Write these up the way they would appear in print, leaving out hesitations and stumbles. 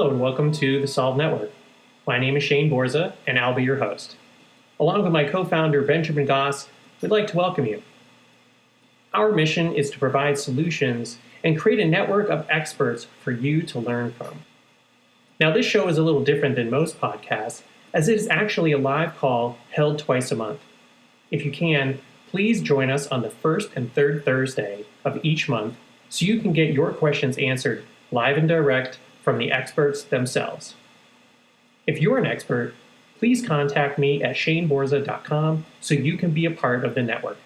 Hello and welcome to the Solve Network. My name is Shane Borza and I'll be your host. Along with my co-founder Benjamin Goss, we'd like to welcome you. Our mission is to provide solutions and create a network of experts for you to learn from. Now this show is a little different than most podcasts as it is actually a live call held twice a month. If you can, please join us on the first and third Thursday of each month so you can get your questions answered live and direct from the experts themselves. If you're an expert, please contact me at shaneborza.com so you can be a part of the network.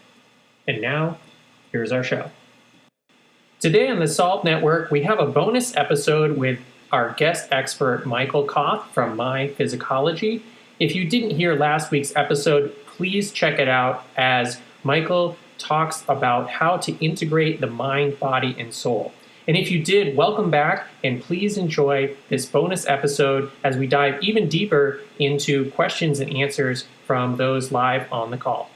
And now, here's our show. Today on the Solve Network, we have a bonus episode with our guest expert, Michael Koth from My Physicology. If you didn't hear last week's episode, please check it out as Michael talks about how to integrate the mind, body, and soul. And if you did, welcome back, and please enjoy this bonus episode as we dive even deeper into questions and answers from those live on the call.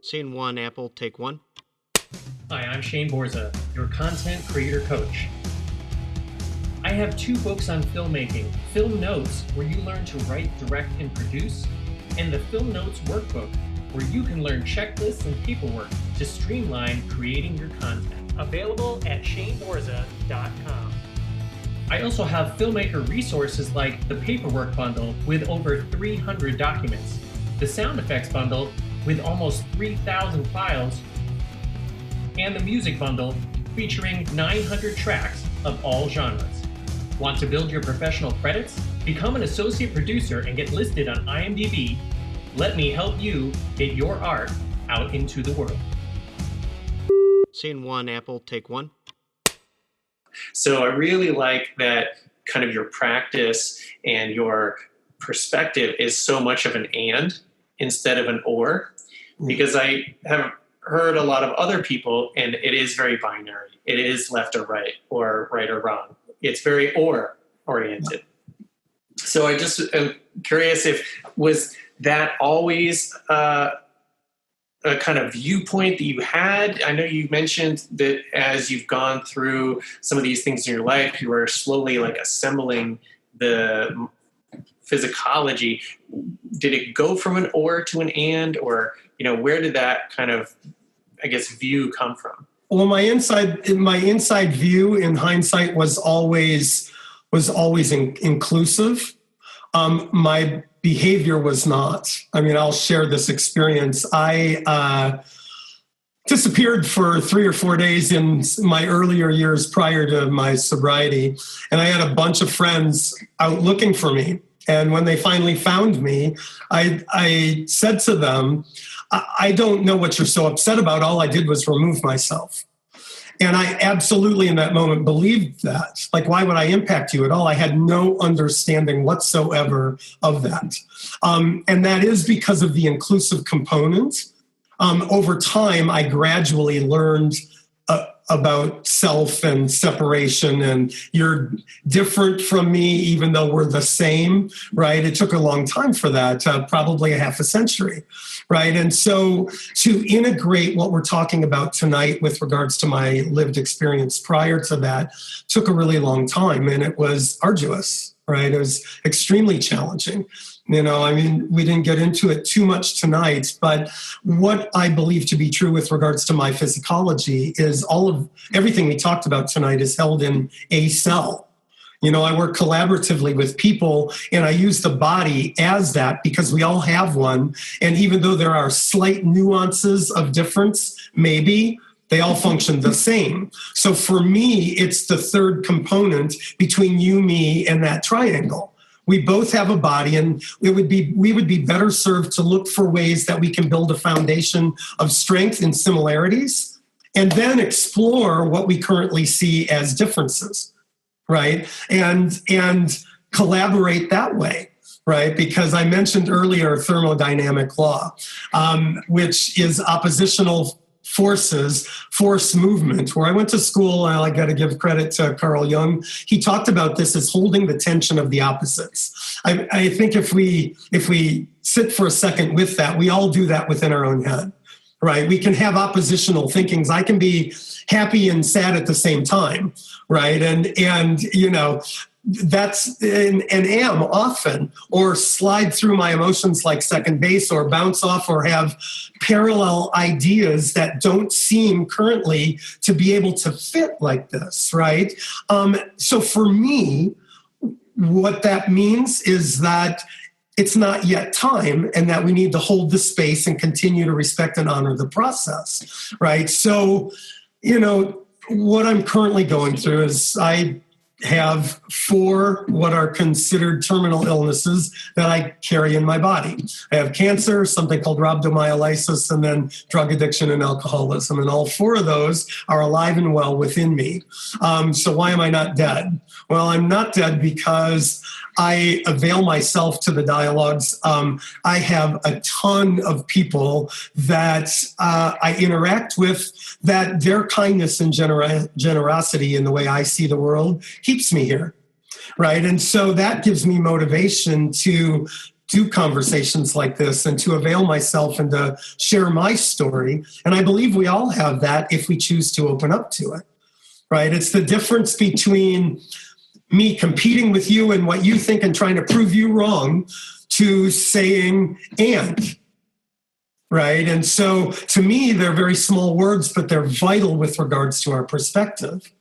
Scene one, Apple, take one. Hi, I'm Shane Borza, your content creator coach. I have 2 books on filmmaking, Film Notes, where you learn to write, direct, and produce, and the Film Notes Workbook, where you can learn checklists and paperwork to streamline creating your content. Available at shaneborza.com. I also have filmmaker resources like the Paperwork Bundle with over 300 documents, the Sound Effects Bundle with almost 3,000 files, and the Music Bundle featuring 900 tracks of all genres. Want to build your professional credits? Become an associate producer and get listed on IMDb. Let me help you get your art out into the world. Scene one, Apple, take one. So I really like that kind of your practice and your perspective is so much of an and instead of an or, because I have heard a lot of other people and it is very binary. It is left or right or wrong. It's very or oriented. So I just am curious was that always a kind of viewpoint that you had? I know you mentioned that as you've gone through some of these things in your life, you were slowly like assembling the physicology. Did it go from an or to an and, or, where did that kind of, view come from? Well, my inside view in hindsight was always inclusive. My behavior was not. I'll share this experience. I disappeared for 3 or 4 days in my earlier years prior to my sobriety, and I had a bunch of friends out looking for me. And when they finally found me, I said to them, I don't know what you're so upset about. All I did was remove myself. And I absolutely in that moment believed that. Like, why would I impact you at all? I had no understanding whatsoever of that. And that is because of the inclusive component. Over time, I gradually learned about self and separation, and you're different from me even though we're the same, right? It took a long time for that, probably a half a century, right? And so to integrate what we're talking about tonight with regards to my lived experience prior to that took a really long time, and it was arduous, right? It was extremely challenging. We didn't get into it too much tonight, but what I believe to be true with regards to my physicology is everything we talked about tonight is held in a cell. I work collaboratively with people, and I use the body as that because we all have one. And even though there are slight nuances of difference, maybe, they all function the same. So for me, it's the third component between you, me, and that triangle. We both have a body, and we would be better served to look for ways that we can build a foundation of strength and similarities, and then explore what we currently see as differences, right? And collaborate that way, right? Because I mentioned earlier thermodynamic law, which is oppositional force movement, where I went to school, and I got to give credit to Carl Jung. He talked about this as holding the tension of the opposites. I think if we sit for a second with that, we all do that within our own head, right? We can have oppositional thinkings. I can be happy and sad at the same time, right? And that's and am often, or slide through my emotions like second base, or bounce off, or have parallel ideas that don't seem currently to be able to fit like this, right? So for me, what that means is that it's not yet time, and that we need to hold the space and continue to respect and honor the process, right? So, what I'm currently going through is I have 4 what are considered terminal illnesses that I carry in my body. I have cancer, something called rhabdomyolysis, and then drug addiction and alcoholism. And all 4 of those are alive and well within me. So why am I not dead? Well, I'm not dead because I avail myself to the dialogues. I have a ton of people that I interact with, that their kindness and generosity in the way I see the world keeps me here, right? And so that gives me motivation to do conversations like this and to avail myself and to share my story. And I believe we all have that if we choose to open up to it, right? It's the difference between me competing with you and what you think and trying to prove you wrong, to saying and, right? And so to me, they're very small words, but they're vital with regards to our perspective.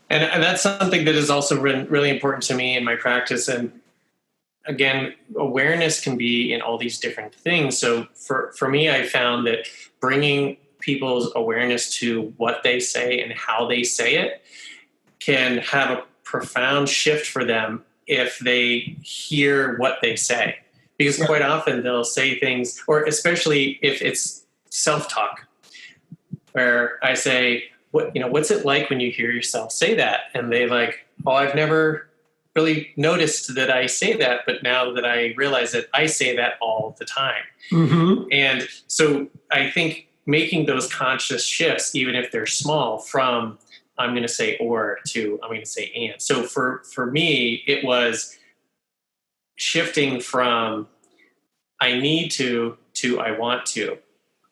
And that's something that is also really important to me in my practice. And again, awareness can be in all these different things. So for me, I found that bringing people's awareness to what they say and how they say it can have a profound shift for them if they hear what they say. Because quite often they'll say things, or especially if it's self-talk, where I say, what's it like when you hear yourself say that? And they like, oh, I've never really noticed that I say that, but now that I realize that I say that all the time. Mm-hmm. And so I think making those conscious shifts, even if they're small, from I'm going to say or to I'm going to say and. So for me, it was shifting from I need to I want to,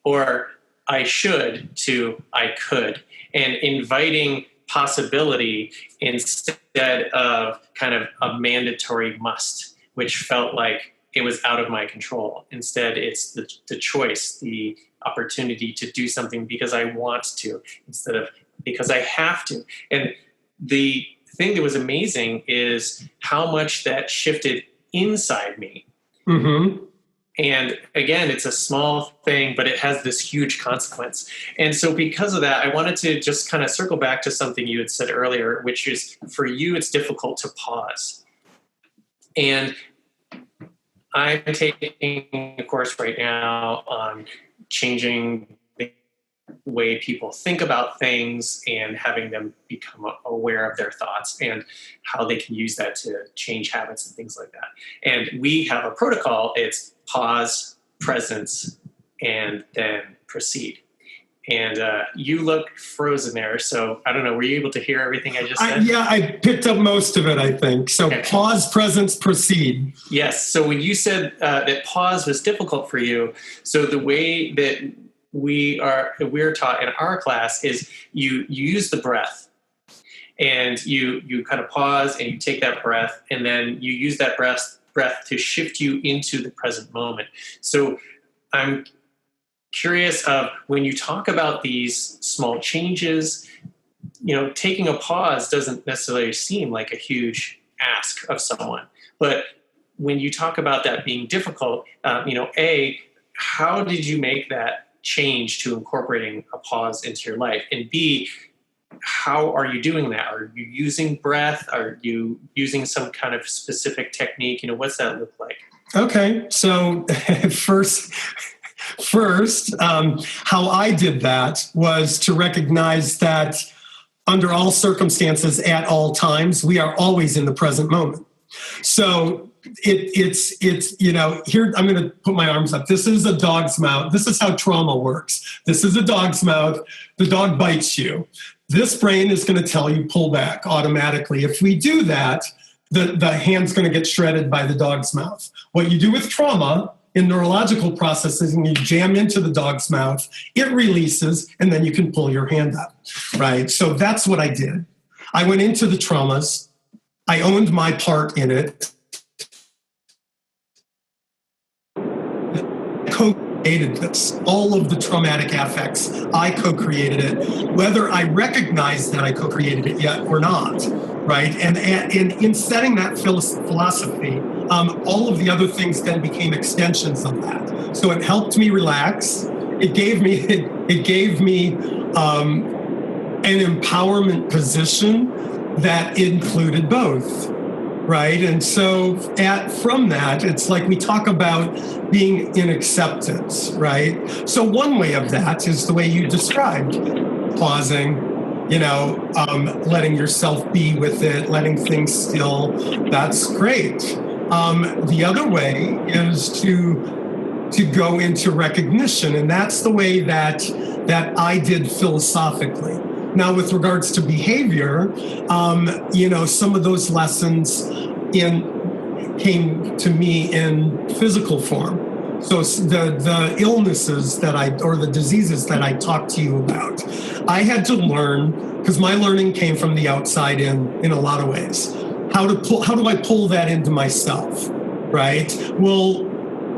or I should to I could, and inviting possibility instead of kind of a mandatory must, which felt like it was out of my control. Instead, it's the choice, the opportunity to do something because I want to, instead of because I have to. And the thing that was amazing is how much that shifted inside me. Mm-hmm. And again, it's a small thing, but it has this huge consequence. And so because of that, I wanted to just kind of circle back to something you had said earlier, which is for you, it's difficult to pause. And I'm taking a course right now on changing the way people think about things and having them become aware of their thoughts and how they can use that to change habits and things like that. And we have a protocol. It's pause, presence, and then proceed. And you look frozen there. So I don't know, were you able to hear everything I just said? I picked up most of it, I think. So okay. Pause, presence, proceed. Yes. So when you said that pause was difficult for you, so the way that we're taught in our class is you use the breath, and you kind of pause and you take that breath, and then you use that breath to shift you into the present moment. So I'm curious of when you talk about these small changes, taking a pause doesn't necessarily seem like a huge ask of someone. But when you talk about that being difficult, A, how did you make that change to incorporating a pause into your life? And B, how are you doing that? Are you using breath? Are you using some kind of specific technique? What's that look like? Okay. So first, how I did that was to recognize that under all circumstances, at all times, we are always in the present moment. So it's here, I'm going to put my arms up. This is a dog's mouth. This is how trauma works. This is a dog's mouth. The dog bites you. This brain is going to tell you pull back automatically. If we do that, the hand's going to get shredded by the dog's mouth. What you do with trauma in neurological processing, you jam into the dog's mouth, it releases, and then you can pull your hand up, right? So that's what I did. I went into the traumas. I owned my part in it. Co-created this. All of the traumatic affects, I co-created it, whether I recognize that I co-created it yet or not, right? And in setting that philosophy, all of the other things then became extensions of that. So it helped me relax. It gave me an empowerment position that included both. Right. And so from that, it's like we talk about being in acceptance. Right. So one way of that is the way you described, pausing, letting yourself be with it, letting things still. That's great. The other way is to go into recognition. And that's the way that I did philosophically. Now, with regards to behavior, some of those lessons came to me in physical form. So the illnesses or the diseases that I talked to you about, I had to learn, because my learning came from the outside in a lot of ways. How do I pull that into myself, right? Well,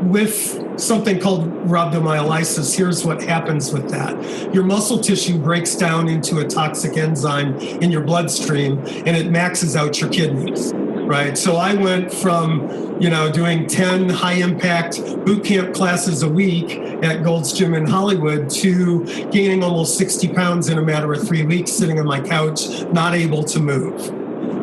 with something called rhabdomyolysis, here's what happens with that. Your muscle tissue breaks down into a toxic enzyme in your bloodstream, and it maxes out your kidneys, right? So I went from, doing 10 high-impact boot camp classes a week at Gold's Gym in Hollywood to gaining almost 60 pounds in a matter of 3 weeks, sitting on my couch, not able to move.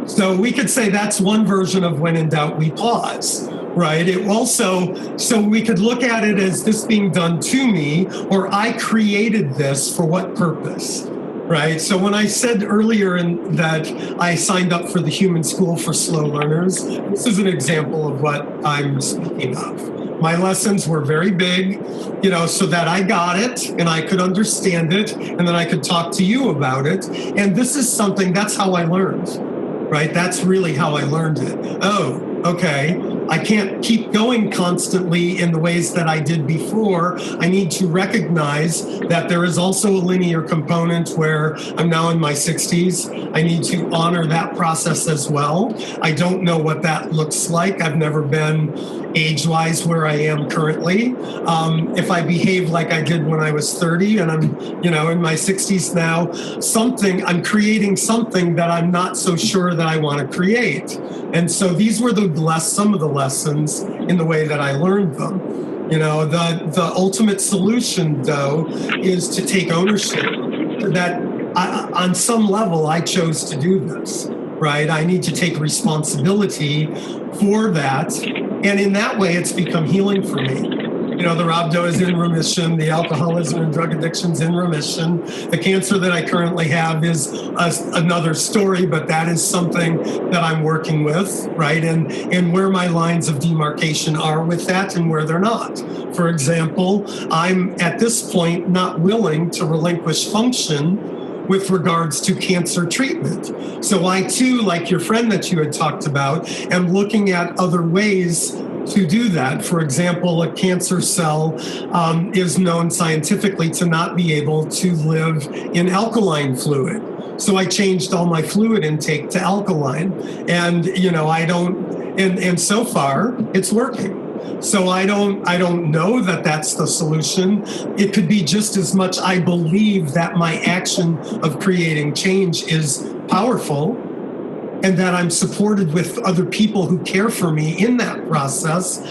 So we could say that's one version of when in doubt, we pause. Right. It also, so we could look at it as this being done to me, or I created this for what purpose. Right. So when I said earlier that I signed up for the Human School for Slow Learners, this is an example of what I'm speaking of. My lessons were very big, so that I got it and I could understand it, and then I could talk to you about it. And this is something, that's how I learned. Right. That's really how I learned it. Oh, okay. I can't keep going constantly in the ways that I did before. I need to recognize that there is also a linear component where I'm now in my 60s. I need to honor that process as well. I don't know what that looks like. I've never been age-wise where I am currently. If I behave like I did when I was 30 and I'm, in my 60s now, I'm creating something that I'm not so sure that I want to create. And so these were some of the lessons in the way that I learned them. The ultimate solution, though, is to take ownership that on some level I chose to do this, right? I need to take responsibility for that. And in that way, it's become healing for me. The rhabdo is in remission, the alcoholism and drug addiction's in remission. The cancer that I currently have is another story, but that is something that I'm working with, right? And where my lines of demarcation are with that and where they're not. For example, I'm at this point not willing to relinquish function with regards to cancer treatment. So I too, like your friend that you had talked about, am looking at other ways to do that. For example, a cancer cell is known scientifically to not be able to live in alkaline fluid. So I changed all my fluid intake to alkaline, and and so far it's working. So I don't know that that's the solution. It could be just as much I believe that my action of creating change is powerful, and that I'm supported with other people who care for me in that process.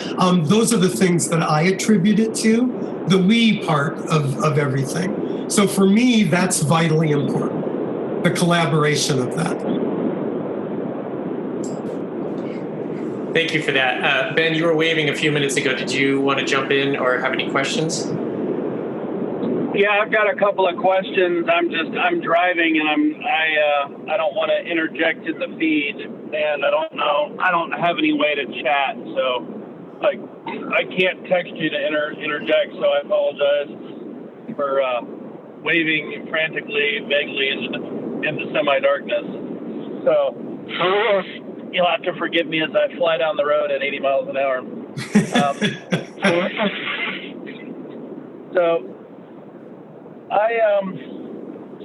Those are the things that I attribute it to, the we part of everything. So for me, that's vitally important, the collaboration of that. Thank you for that. Ben, you were waving a few minutes ago. Did you want to jump in or have any questions? Yeah, I've got a couple of questions. I'm driving and I don't want to interject in the feed, and I don't have any way to chat, so I can't text you to interject. So I apologize for waving frantically, vaguely into semi-darkness. So you'll have to forgive me as I fly down the road at 80 miles an hour. So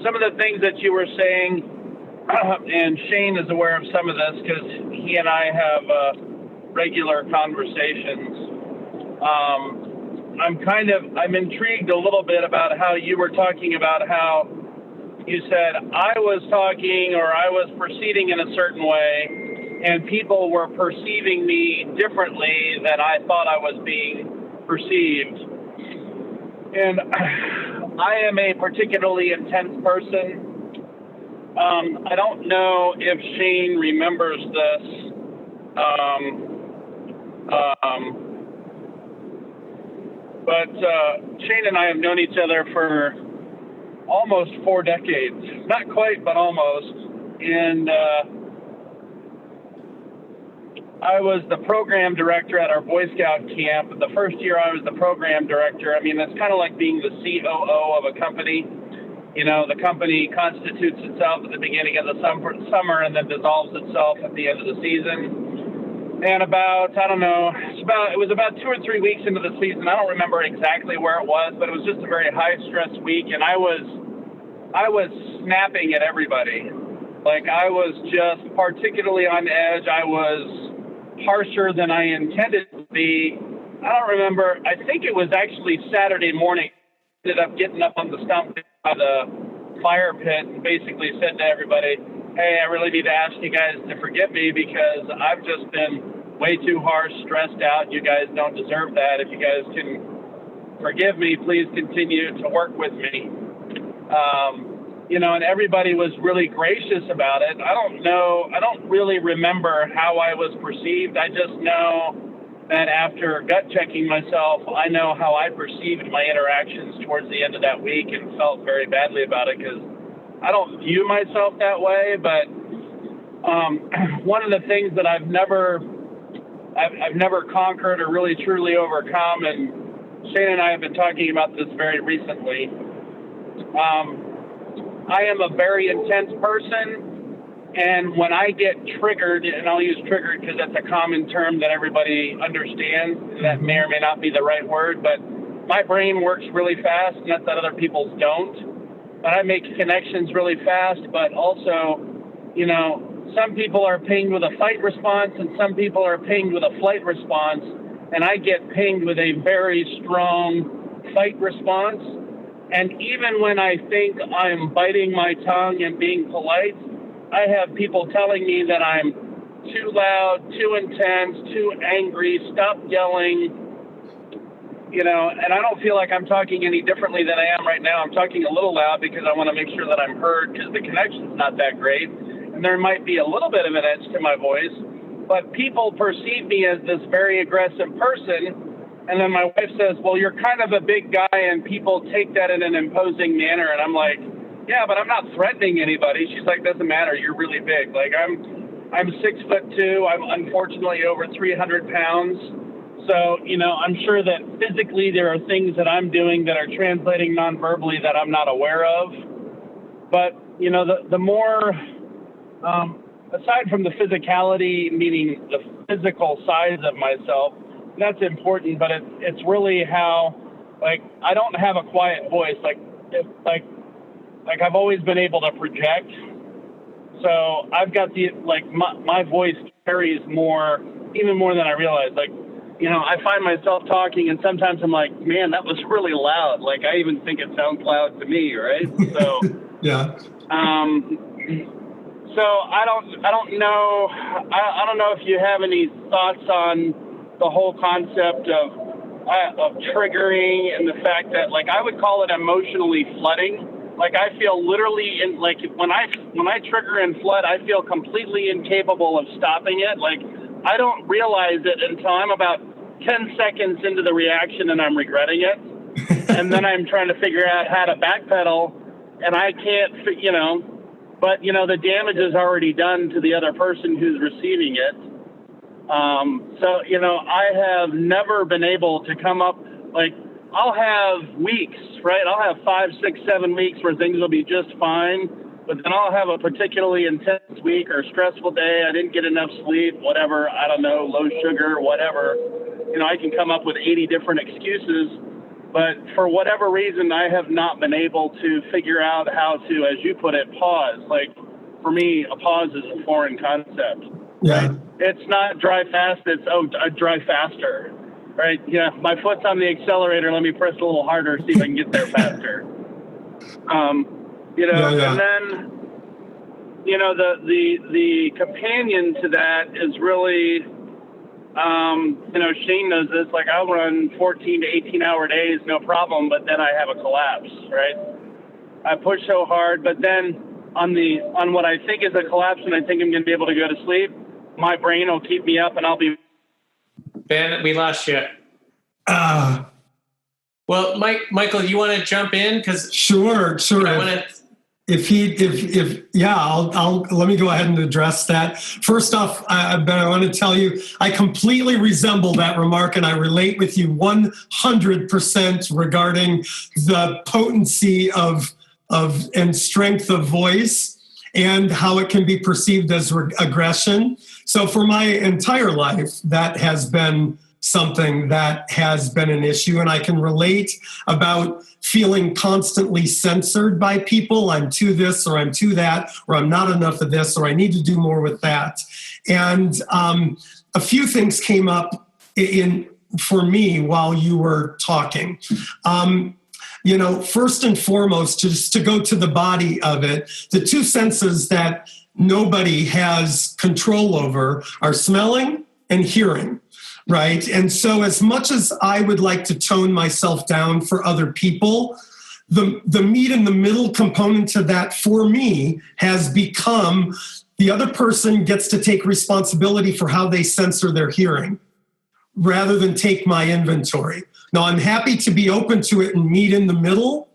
some of the things that you were saying and Shane is aware of some of this because he and I have regular conversations. I'm intrigued a little bit about how you were talking about how you said I was talking or I was proceeding in a certain way, and people were perceiving me differently than I thought I was being perceived. And I am a particularly intense person. I don't know if Shane remembers this. But Shane and I have known each other for almost 4 decades. Not quite, but almost. And I was the program director at our Boy Scout camp. The first year I was the program director. I mean, that's kind of like being the COO of a company. You know, the company constitutes itself at the beginning of the summer and then dissolves itself at the end of the season. And about, I don't know, it was about 2 or 3 weeks into the season. I don't remember exactly where it was, but it was just a very high-stress week, and I was snapping at everybody. Like, I was just particularly on edge. I was harsher than I intended to be. I don't remember. I think it was actually Saturday morning. Ended up getting up on the stump by the fire pit and basically said to everybody, hey, I really need to ask you guys to forgive me because I've just been way too harsh, stressed out. You guys don't deserve that. If you guys can forgive me, please continue to work with me. And everybody was really gracious about it. I don't really remember how I was perceived. I just know that after gut checking myself, I know how I perceived my interactions towards the end of that week and felt very badly about it because I don't view myself that way. But one of the things that I've never conquered or really truly overcome, and Shane and I have been talking about this very recently. I am a very intense person. And when I get triggered, and I'll use triggered because that's a common term that everybody understands, that may or may not be the right word, but my brain works really fast, and that's that other people's don't. But I make connections really fast, but also, some people are pinged with a fight response, and some people are pinged with a flight response, and I get pinged with a very strong fight response. And even when I think I'm biting my tongue and being polite, I have people telling me that I'm too loud, too intense, too angry, stop yelling, and I don't feel like I'm talking any differently than I am right now. I'm talking a little loud because I want to make sure that I'm heard because the connection's not that great. And there might be a little bit of an edge to my voice, but people perceive me as this very aggressive person. And then my wife says, well, you're kind of a big guy and people take that in an imposing manner. And I'm like, yeah, but I'm not threatening anybody. She's like, doesn't matter. You're really big. Like I'm 6'2". I'm unfortunately over 300 pounds. So, I'm sure that physically there are things that I'm doing that are translating non-verbally that I'm not aware of. But, the more, aside from the physicality, meaning the physical size of myself, that's important, but it's really how, I don't have a quiet voice. Like I've always been able to project. So I've got my voice carries even more than I realize. I find myself talking and sometimes I'm like, man, that was really loud. Like I even think it sounds loud to me, right? So yeah. So I don't know. I don't know if you have any thoughts on the whole concept of triggering and the fact that I would call it emotionally flooding. I feel literally when I trigger and flood, I feel completely incapable of stopping it. I don't realize it until I'm about 10 seconds into the reaction and I'm regretting it. And then I'm trying to figure out how to backpedal and I can't, but the damage is already done to the other person who's receiving it. I have never been able to come up, I'll have weeks, right? I'll have 5, 6, 7 weeks where things will be just fine, but then I'll have a particularly intense week or stressful day. I didn't get enough sleep, whatever, I don't know, low sugar, whatever. I can come up with 80 different excuses, but for whatever reason, I have not been able to figure out how to, as you put it, pause. for me, a pause is a foreign concept. Yeah. Right? It's not drive fast. It's drive faster. Right? Yeah. My foot's on the accelerator. Let me press a little harder, see if I can get there faster. And then, the companion to that is really, Shane knows this. Like, I'll run 14 to 18-hour days, no problem, but then I have a collapse. Right? I push so hard, but then on what I think is a collapse, and I think I'm going to be able to go to sleep, my brain will keep me up, and I'll be. Ben, we lost you. Well, Michael, you want to jump in? Because Sure. I want to. I'll let me go ahead and address that. First off, Ben, I want to tell you, I completely resemble that remark, and I relate with you 100% regarding the potency of and strength of voice and how it can be perceived as aggression. So for my entire life, that has been something that has been an issue, and I can relate about feeling constantly censored by people. I'm too this, or I'm too that, or I'm not enough of this, or I need to do more with that. And a few things came up for me while you were talking. First and foremost, just to go to the body of it, the two senses that nobody has control over are smelling and hearing. Right. And so as much as I would like to tone myself down for other people, the meat in the middle component to that for me has become the other person gets to take responsibility for how they censor their hearing rather than take my inventory. Now, I'm happy to be open to it and meet in the middle.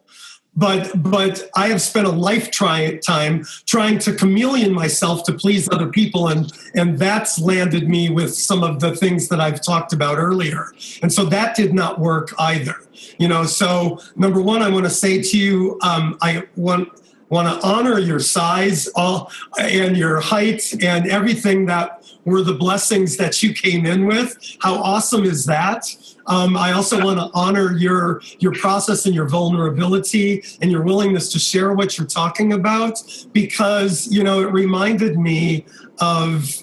But I have spent a lifetime trying to chameleon myself to please other people, and that's landed me with some of the things that I've talked about earlier. And so that did not work either. So number one, I want to say to you, I want to honor your size and your height and everything that were the blessings that you came in with. How awesome is that? I also want to honor your process and your vulnerability and your willingness to share what you're talking about, because, it reminded me of,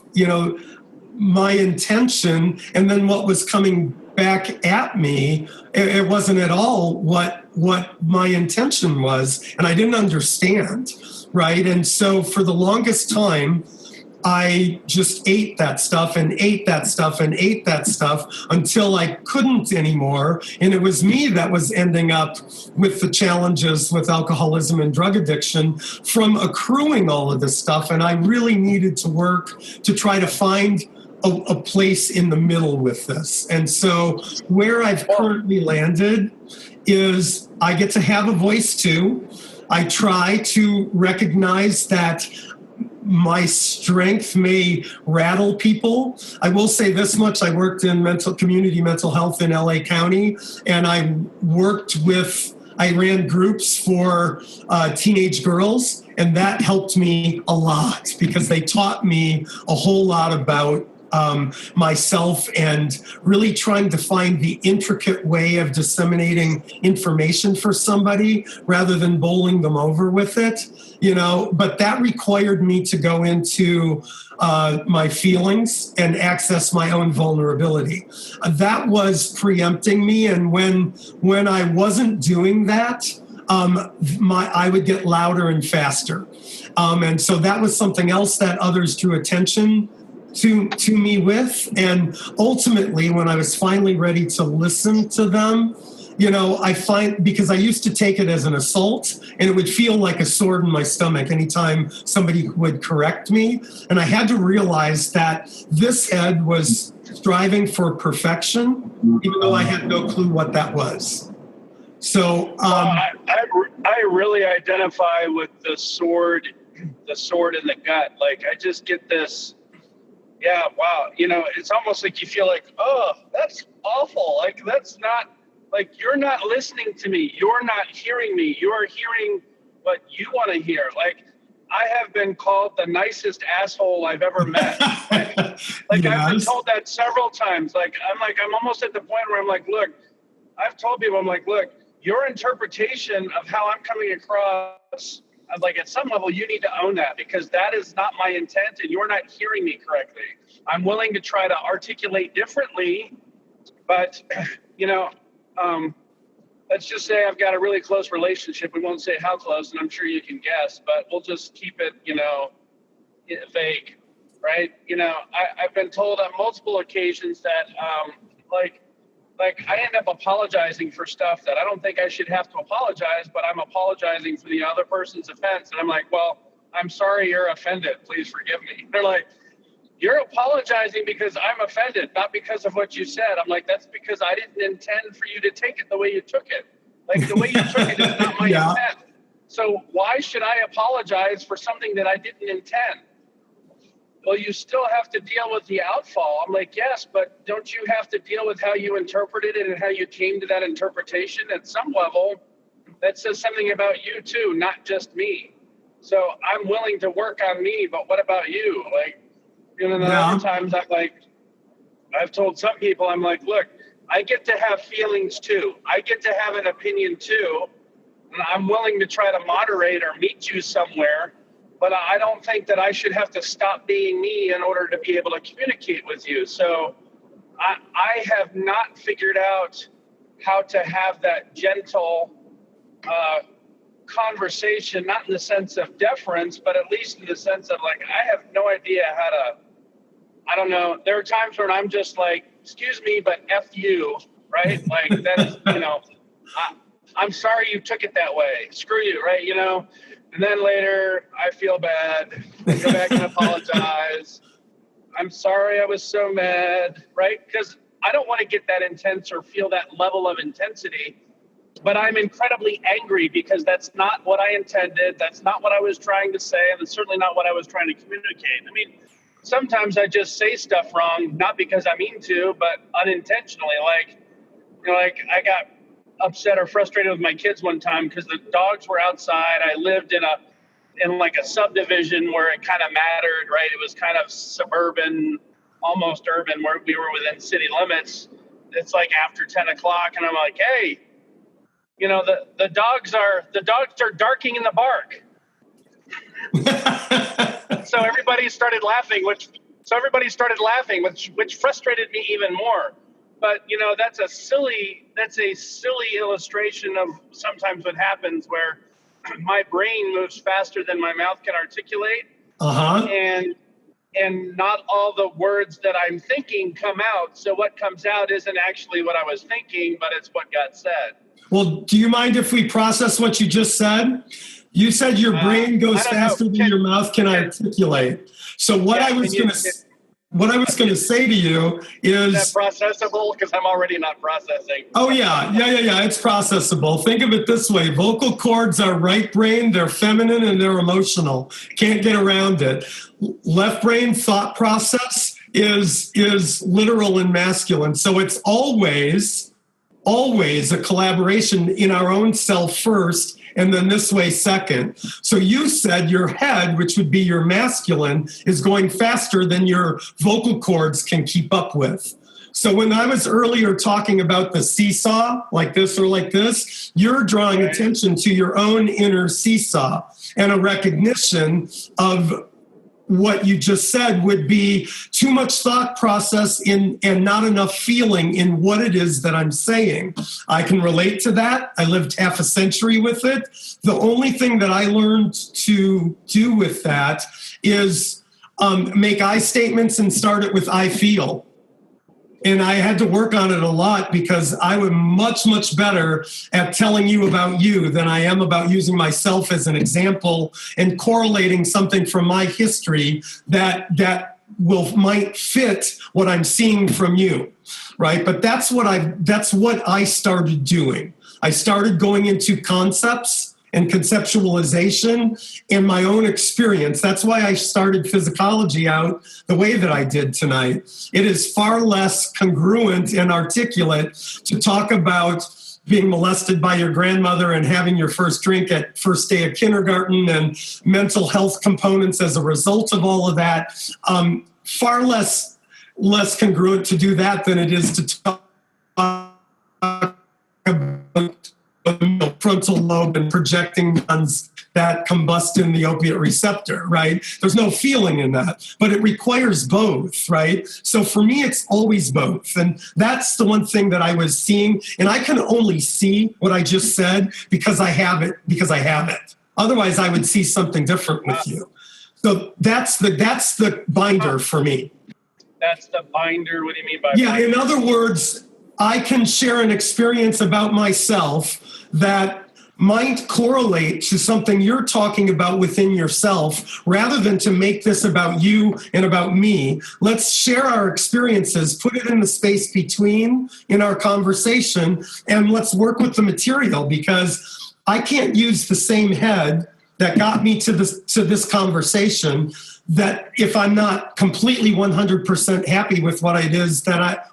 my intention, and then what was coming back at me. It wasn't at all what my intention was, and I didn't understand, right? And so for the longest time, I just ate that stuff and ate that stuff and ate that stuff until I couldn't anymore. And it was me that was ending up with the challenges with alcoholism and drug addiction from accruing all of this stuff. And I really needed to work to try to find a place in the middle with this. And so where I've currently landed is I get to have a voice too. I try to recognize that my strength may rattle people. I will say this much. I worked in community mental health in LA County, and I ran groups for teenage girls, and that helped me a lot because they taught me a whole lot about myself and really trying to find the intricate way of disseminating information for somebody rather than bowling them over with it, but that required me to go into my feelings and access my own vulnerability. That was preempting me. And when I wasn't doing that, I would get louder and faster. And so that was something else that others drew attention to me with. And ultimately, when I was finally ready to listen to them, because I used to take it as an assault, and it would feel like a sword in my stomach anytime somebody would correct me. And I had to realize that this head was striving for perfection, even though I had no clue what that was. So I really identify with the sword in the gut. Like, I just get this. Yeah, wow. It's almost like you feel like, oh, that's awful. Like, that's not, like, you're not listening to me. You're not hearing me. You're hearing what you want to hear. Like, I have been called the nicest asshole I've ever met. Yes. I've been told that several times. I'm almost at the point where I'm like, look, I've told people, I'm like, look, your interpretation of how I'm coming across I'm like, at some level, you need to own that, because that is not my intent and you're not hearing me correctly. I'm willing to try to articulate differently, but, you know, let's just say I've got a really close relationship. We won't say how close, and I'm sure you can guess, but we'll just keep it, you know, vague, right? You know, I've been told on multiple occasions that, like I end up apologizing for stuff that I don't think I should have to apologize, but I'm apologizing for the other person's offense. And I'm like, well, I'm sorry you're offended. Please forgive me. They're like, you're apologizing because I'm offended, not because of what you said. I'm like, that's because I didn't intend for you to take it the way you took it. Like, the way you took it is not my Yeah. intent. So why should I apologize for something that I didn't intend? Well, you still have to deal with the outfall. I'm like, yes, but don't you have to deal with how you interpreted it and how you came to that interpretation? At some level, that says something about you too, not just me. So I'm willing to work on me, but what about you? Like, you know, Yeah. other times I'm like, I've told some people, I'm like, look, I get to have feelings too. I get to have an opinion too. And I'm willing to try to moderate or meet you somewhere. But I don't think that I should have to stop being me in order to be able to communicate with you. So I have not figured out how to have that gentle conversation, not in the sense of deference, but at least in the sense of, like, I have no idea how to, I don't know. There are times when I'm just like, excuse me, but F you, right? Like, that's, you know, I'm sorry you took it that way. Screw you, right? You know? And then later, I feel bad. I go back and apologize. I'm sorry I was so mad, right? Because I don't want to get that intense or feel that level of intensity. But I'm incredibly angry because that's not what I intended. That's not what I was trying to say. And it's certainly not what I was trying to communicate. I mean, sometimes I just say stuff wrong, not because I mean to, but unintentionally. Like, you know, like I got upset or frustrated with my kids one time because the dogs were outside. I lived in like a subdivision where it kind of mattered, right? It was kind of suburban, almost urban, where we were within city limits. It's like after 10 o'clock, and I'm like, hey, you know, the dogs are darking in the bark. So everybody started laughing, which frustrated me even more. But, you know, that's a silly illustration of sometimes what happens, where my brain moves faster than my mouth can articulate. Uh-huh. And not all the words that I'm thinking come out. So what comes out isn't actually what I was thinking, but it's what got said. Well, do you mind if we process what you just said? You said your brain goes faster than your mouth can articulate. So what I was going to say to you is that processable, because I'm already not processing. Oh yeah. It's processable. Think of it this way: vocal cords are right brain, they're feminine, and they're emotional. Can't get around it. Left brain thought process is literal and masculine. So it's always a collaboration in our own self first, and then this way second. So you said your head, which would be your masculine, is going faster than your vocal cords can keep up with. So when I was earlier talking about the seesaw, like this or like this, you're drawing attention to your own inner seesaw, and a recognition of what you just said would be too much thought process and not enough feeling in what it is that I'm saying. I can relate to that. I lived half a century with it. The only thing that I learned to do with that is make I statements and start it with I feel. And I had to work on it a lot because I was much, much better at telling you about you than I am about using myself as an example and correlating something from my history that might fit what I'm seeing from you, right? But that's what I started doing. I started going into concepts and conceptualization in my own experience. That's why I started physicology out the way that I did tonight. It is far less congruent and articulate to talk about being molested by your grandmother and having your first drink at first day of kindergarten and mental health components as a result of all of that. Far less congruent to do that than it is to talk about frontal lobe and projecting neurons that combust in the opiate receptor, right? There's no feeling in that, but it requires both, right? So for me, it's always both. And that's the one thing that I was seeing. And I can only see what I just said because I have it, Otherwise, I would see something different with you. So that's the binder for me. That's the binder. What do you mean by Yeah, binder? in other words, I can share an experience about myself that might correlate to something you're talking about within yourself, rather than to make this about you and about me. Let's share our experiences, put it in the space between in our conversation, and let's work with the material, because I can't use the same head that got me to this conversation, that if I'm not completely 100% happy with what it is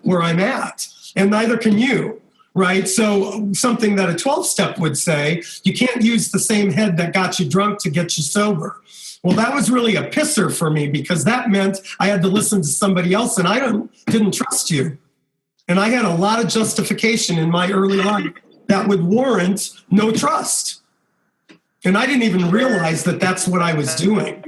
where I'm at, and neither can you. Right? So something that a 12-step would say, you can't use the same head that got you drunk to get you sober. Well, that was really a pisser for me, because that meant I had to listen to somebody else, and I didn't trust you. And I had a lot of justification in my early life that would warrant no trust. And I didn't even realize that that's what I was doing.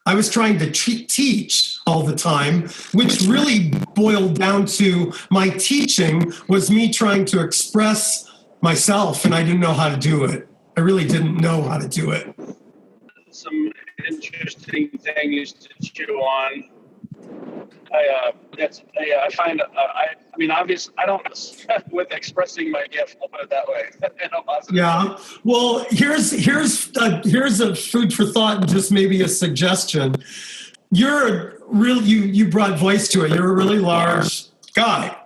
I was trying to teach all the time, which really boiled down to my teaching was me trying to express myself, and I didn't know how to do it. I really didn't know how to do it. Some interesting things to chew on. I find, I mean, obviously, I don't, with expressing my gift, I'll put it that way. In a positive Yeah. way. Well, here's a food for thought and just maybe a suggestion. You brought voice to it. You're a really large guy.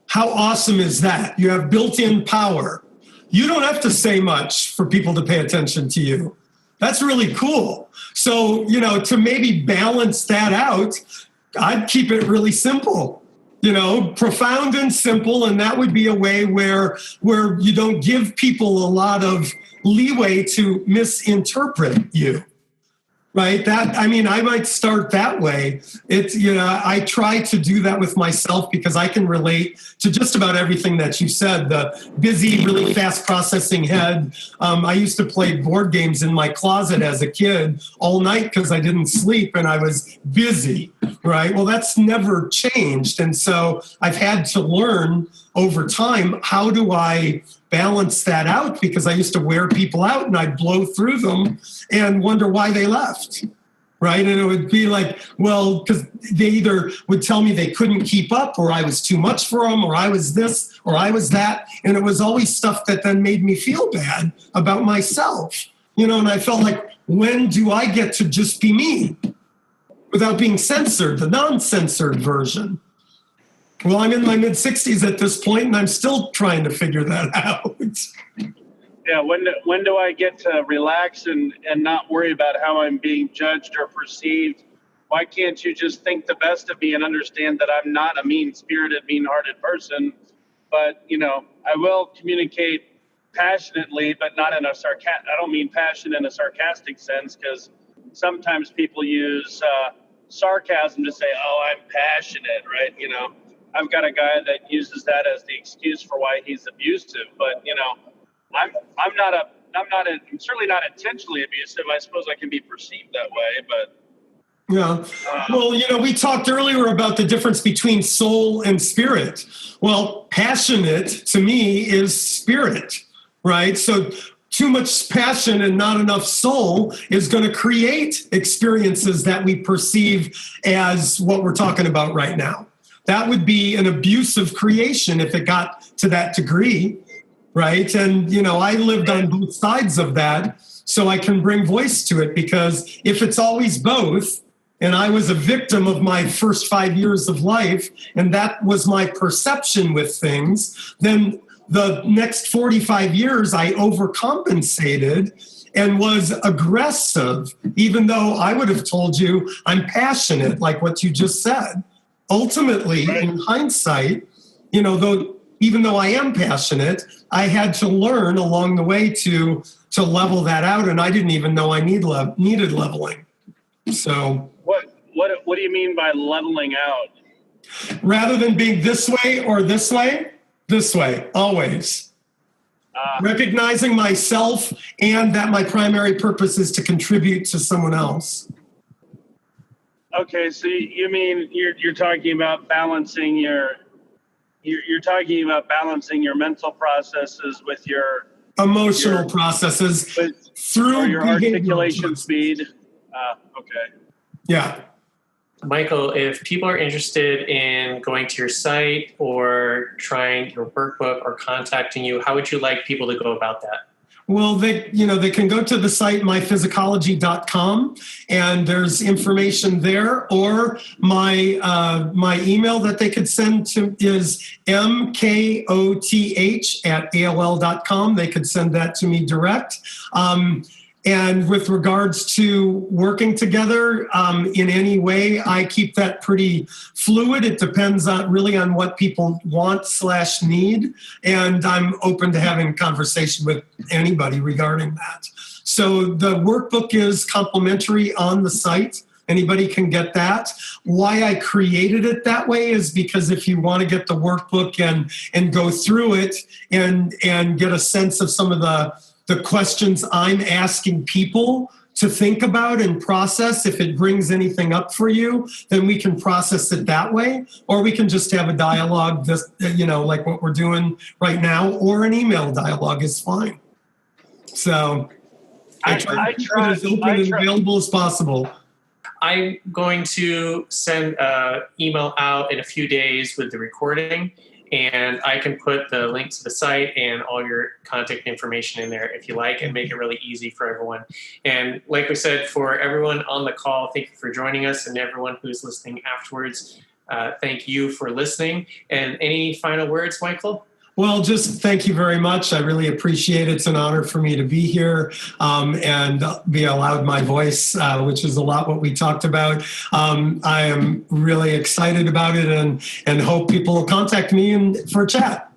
How awesome is that? You have built-in power. You don't have to say much for people to pay attention to you. That's really cool. So, to maybe balance that out, I'd keep it really simple, profound and simple. And that would be a way where you don't give people a lot of leeway to misinterpret you. Right. I might start that way. I try to do that with myself because I can relate to just about everything that you said. The busy, really fast processing head. I used to play board games in my closet as a kid all night because I didn't sleep and I was busy. Right. Well, that's never changed. And so I've had to learn over time, how do I balance that out? Because I used to wear people out and I'd blow through them and wonder why they left, right? And it would be like, well, because they either would tell me they couldn't keep up, or I was too much for them, or I was this, or I was that. And it was always stuff that then made me feel bad about myself, and I felt like, when do I get to just be me without being censored, the non-censored version? Well, I'm in my mid-60s at this point, and I'm still trying to figure that out. Yeah, when do I get to relax and not worry about how I'm being judged or perceived? Why can't you just think the best of me and understand that I'm not a mean-spirited, mean-hearted person, but, I will communicate passionately, but not in a I don't mean passion in a sarcastic sense, because sometimes people use sarcasm to say, oh, I'm passionate, right? I've got a guy that uses that as the excuse for why he's abusive, but I'm certainly not intentionally abusive. I suppose I can be perceived that way, but yeah. Well, we talked earlier about the difference between soul and spirit. Well, passionate to me is spirit, right? So too much passion and not enough soul is going to create experiences that we perceive as what we're talking about right now. That would be an abusive creation if it got to that degree, right? And, I lived on both sides of that, so I can bring voice to it, because if it's always both, and I was a victim of my first 5 years of life, and that was my perception with things, then the next 45 years I overcompensated and was aggressive, even though I would have told you I'm passionate, like what you just said. Ultimately, in hindsight, even though I am passionate, I had to learn along the way to level that out, and I didn't even know I needed leveling. So, what do you mean by leveling out? Rather than being this way or this way, always. Recognizing myself and that my primary purpose is to contribute to someone else. Okay, so you mean you're talking about balancing you're talking about balancing your mental processes with your Emotional processes through or your behavioral articulation choices. speed. Okay. Yeah. Michael, if people are interested in going to your site or trying your workbook or contacting you, how would you like people to go about that? Well, they can go to the site myphysicology.com and there's information there, or my email that they could send to is mkoth@aol.com. They could send that to me direct. And with regards to working together in any way, I keep that pretty fluid. It depends really on what people want/need. And I'm open to having a conversation with anybody regarding that. So the workbook is complimentary on the site. Anybody can get that. Why I created it that way is because if you want to get the workbook and go through it and get a sense of some of the questions I'm asking people to think about and process, if it brings anything up for you, then we can process it that way, or we can just have a dialogue, just, like what we're doing right now, or an email dialogue is fine. So I try to keep it as open and available as possible. I'm going to send an email out in a few days with the recording, and I can put the link to the site and all your contact information in there if you like, and make it really easy for everyone. And like we said, for everyone on the call, thank you for joining us, and everyone who's listening afterwards, thank you for listening. And any final words, Michael? Well, just thank you very much. I really appreciate it. It's an honor for me to be here and be allowed my voice, which is a lot what we talked about. I am really excited about it and hope people will contact me for a chat.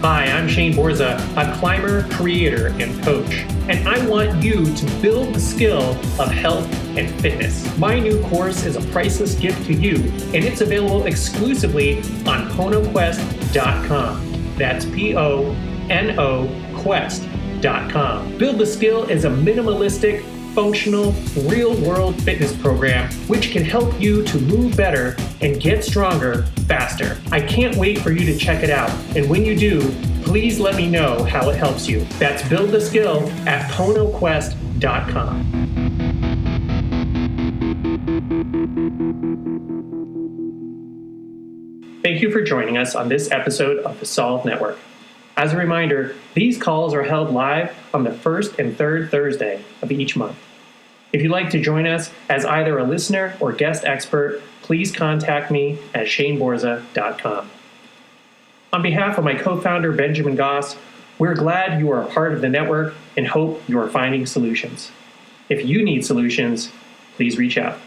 Hi, I'm Shane Borza, a climber, creator, and coach, and I want you to build the skill of health and fitness. My new course is a priceless gift to you, and it's available exclusively on PonoQuest.com. That's PONO Quest.com. Build the Skill is a minimalistic, functional, real-world fitness program which can help you to move better and get stronger faster. I can't wait for you to check it out, and when you do, please let me know how it helps you. That's Build the Skill at PonoQuest.com. Thank you for joining us on this episode of the Solve Network. As a reminder, these calls are held live on the first and third Thursday of each month. If you'd like to join us as either a listener or guest expert, please contact me at shaneborza.com. On behalf of my co-founder, Benjamin Goss, we're glad you are a part of the network and hope you are finding solutions. If you need solutions, please reach out.